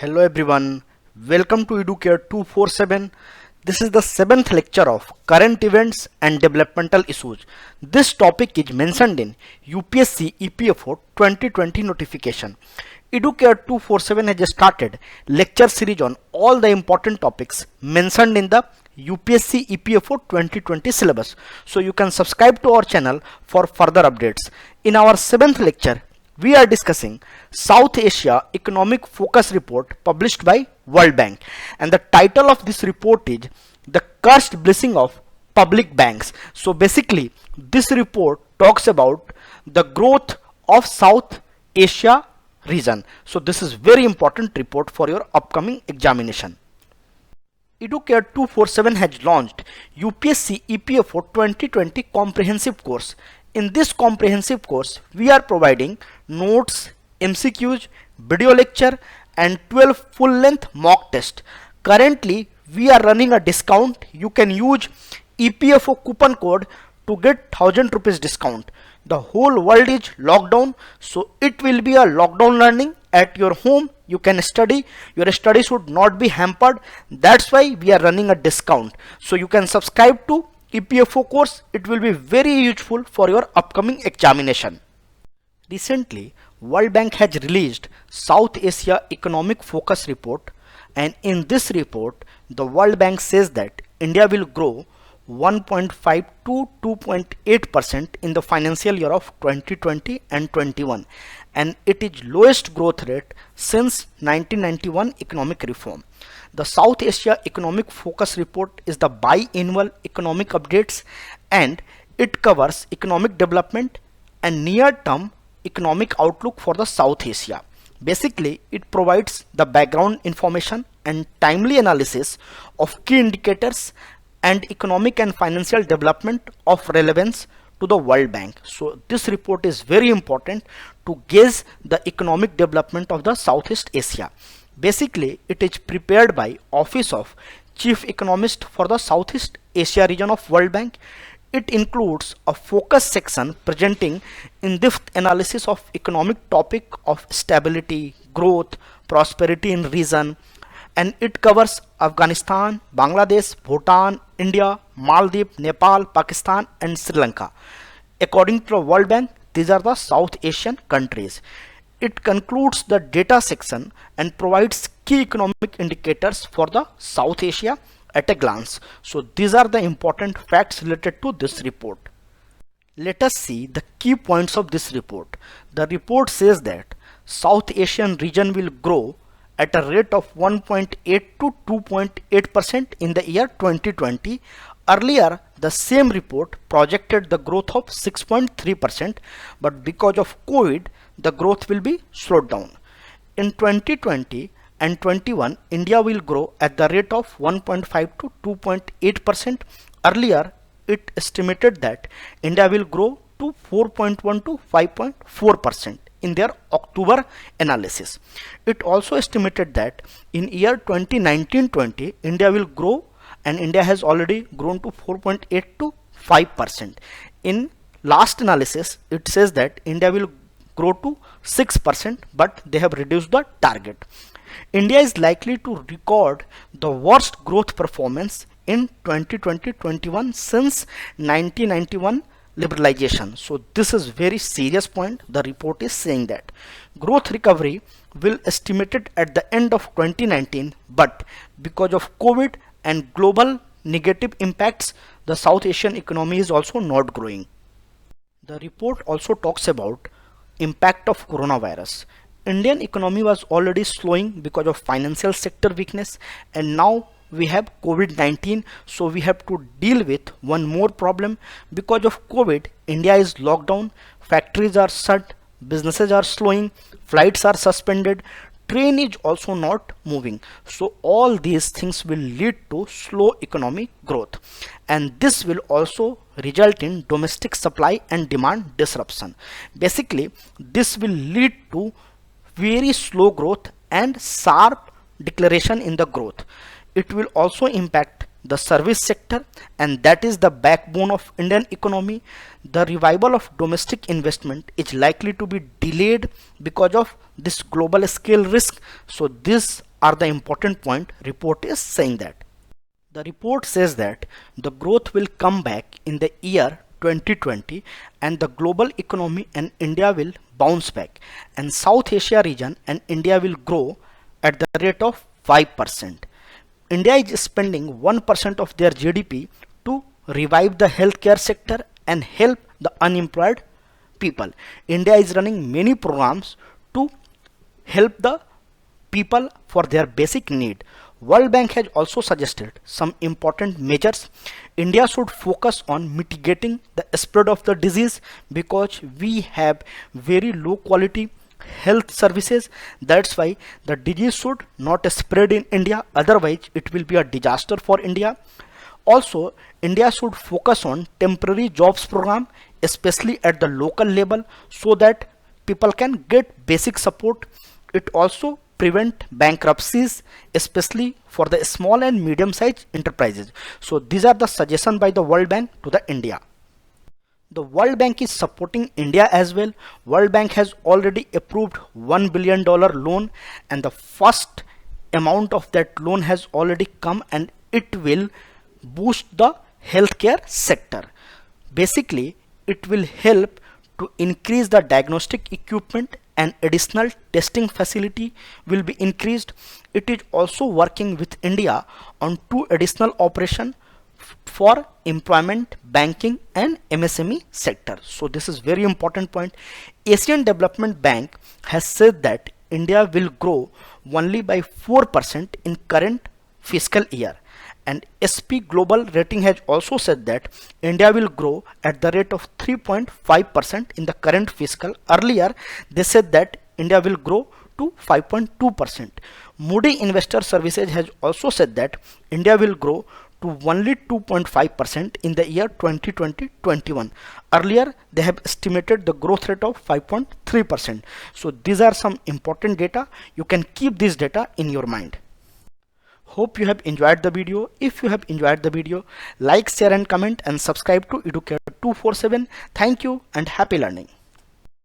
Hello everyone, welcome to EduCare 247. This is the 7th lecture of current events and developmental issues. This topic is mentioned in UPSC EPFO 2020 notification. EduCare 247 has started lecture series on all the important topics mentioned in the UPSC EPFO 2020 syllabus. So you can subscribe to our channel for further updates. In our 7th lecture, we are discussing South Asia Economic Focus Report published by World Bank, and the title of this report is The Cursed Blessing of Public Banks. So basically this report talks about the growth of South Asia region. So this is very important report for your upcoming examination. EduCare 247 has launched UPSC EPFO 2020 comprehensive course. In this comprehensive course, we are providing notes, MCQs, video lecture and 12 full-length mock test. Currently, we are running a discount. You can use EPFO coupon code to get 1000 rupees discount. The whole world is locked down, so it will be a lockdown learning at your home. You can study. Your study should not be hampered. That's why we are running a discount. So you can subscribe to EPFO course. It will be very useful for your upcoming examination. Recently, World Bank has released South Asia Economic Focus Report, and in this report, the World Bank says that India will grow 1.5 to 2.8% in the financial year of 2020 and 21, and it is lowest growth rate since 1991 economic reform. The South Asia Economic Focus Report is the biannual economic updates, and it covers economic development and near-term economic outlook for the South Asia. Basically, it provides the background information and timely analysis of key indicators and economic and financial development of relevance to the World Bank. So this report is very important to gauge the economic development of the Southeast Asia. Basically, it is prepared by Office of Chief Economist for the Southeast Asia region of World Bank. It includes a focus section presenting in-depth analysis of economic topic of stability, growth, prosperity in region, and it covers Afghanistan, Bangladesh, Bhutan, India, Maldives, Nepal, Pakistan and Sri Lanka. According to the World Bank, these are the South Asian countries. It concludes the data section and provides key economic indicators for the South Asia at a glance. So these are the important facts related to this report. Let us see the key points of this report. The report says that South Asian region will grow at a rate of 1.8 to 2.8% in the year 2020. Earlier, the same report projected the growth of 6.3%, but because of COVID, the growth will be slowed down. In 2020 and 21, India will grow at the rate of 1.5 to 2.8%. Earlier, it estimated that India will grow to 4.1 to 5.4% in their October analysis. It also estimated that in year 2019-20, India will grow, and India has already grown to 4.8 to 5%. In last analysis, it says that India will grow to 6%, but they have reduced the target. India is likely to record the worst growth performance in 2020-21 since 1991 liberalization. So this is very serious point. The report is saying that growth recovery will estimated at the end of 2019, but because of COVID and global negative impacts, the South Asian economy is also not growing. The report also talks about impact of coronavirus. Indian economy was already slowing because of financial sector weakness, and now we have COVID-19, so we have to deal with one more problem. Because of COVID, India is locked down, factories are shut, businesses are slowing, flights are suspended, train is also not moving. So all these things will lead to slow economic growth, and this will also result in domestic supply and demand disruption. Basically, this will lead to very slow growth and sharp deceleration in the growth. It will also impact the service sector, and that is the backbone of Indian economy. The revival of domestic investment is likely to be delayed because of this global scale risk. So this are the important point report is saying that. The report says that the growth will come back in the year 2020 and the global economy and India will bounce back, and South Asia region and India will grow at the rate of 5%. India is spending 1% of their GDP to revive the healthcare sector and help the unemployed people. India is running many programs to help the people for their basic need. World Bank has also suggested some important measures. India should focus on mitigating the spread of the disease because we have very low quality health services. That's why the disease should not spread in India, otherwise it will be a disaster for India. Also, India should focus on temporary jobs program, especially at the local level, so that people can get basic support. It also prevent bankruptcies, especially for the small and medium sized enterprises. So these are the suggestions by the World Bank to the India. The World Bank is supporting India as well. World Bank has already approved $1 billion loan, and the first amount of that loan has already come, and it will boost the healthcare sector. Basically, it will help to increase the diagnostic equipment, and additional testing facility will be increased. It is also working with India on 2 additional operations for employment, banking and MSME sector. So this is very important point. Asian Development Bank has said that India will grow only by 4% in current fiscal year, and SP Global Rating has also said that India will grow at the rate of 3.5% in the current fiscal. Earlier they said that India will grow to 5.2%. Moody Investor Services has also said that India will grow to only 2.5% in the year 2020-21. Earlier they have estimated the growth rate of 5.3%. So these are some important data. You can keep this data in your mind. Hope you have enjoyed the video. If you have enjoyed the video, like, share and comment and subscribe to Educare 247. Thank you and happy learning.